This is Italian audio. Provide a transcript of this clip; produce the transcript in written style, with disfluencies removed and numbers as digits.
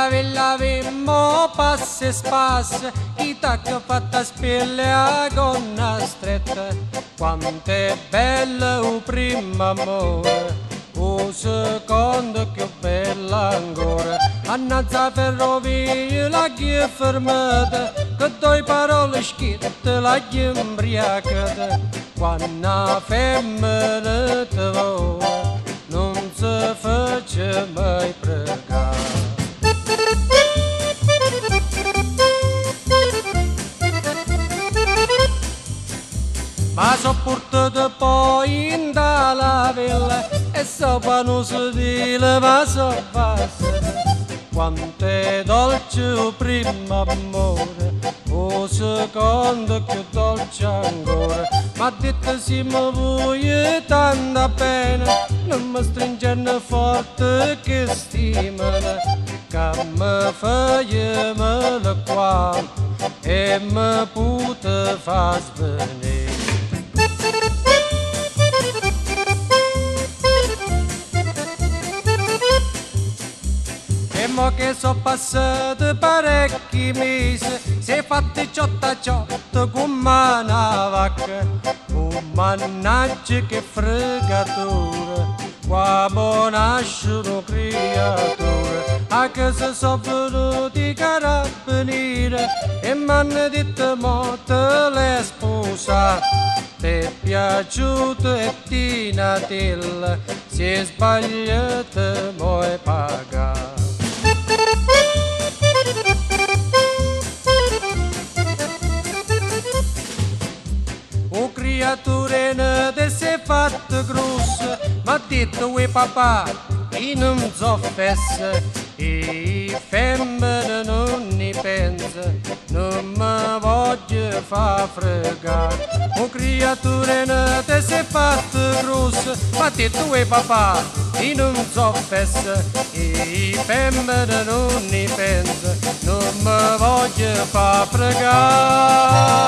alla villa vimmo passa e spassa, chi tacca fatta spille a gonna stretta. Quanto è bello il primo amore, il secondo più bello ancora. Annazza ferrovia la chi fermata, che due parole scritte la chi imbriacata. Quando la femmina te vuole, non si face mai pregare. Ma sopportato poi in dalla villa e sopra non si dile ma so passa. Quanto è dolce il primo amore, il secondo più dolce ancora. Ma detto se mi vuoi tanto bene, non mi stringere forte che stimano, che mi fai male qua e mi può far svenire. E mo che sono passati parecchi mesi, si è fatti ciotta ciotta come una vacca. Oh mannaggia che fregatura, quando nascono creature. A casa sono venuti i carabinieri e mi hanno detto mo te le sposa. Ti è piaciuto e ti natilla, si è sbagliato mo è pagato. O creature nate si è fatta grossa, ma ha detto uè papà, io non mi so fessa, e femmine non ne pensa, non mi voglio far fregare. O creature nate si è fatta grossa, ma ha detto uè papà, io non mi so fessa, e femmine non ne pensa, non mi voglio far fregare.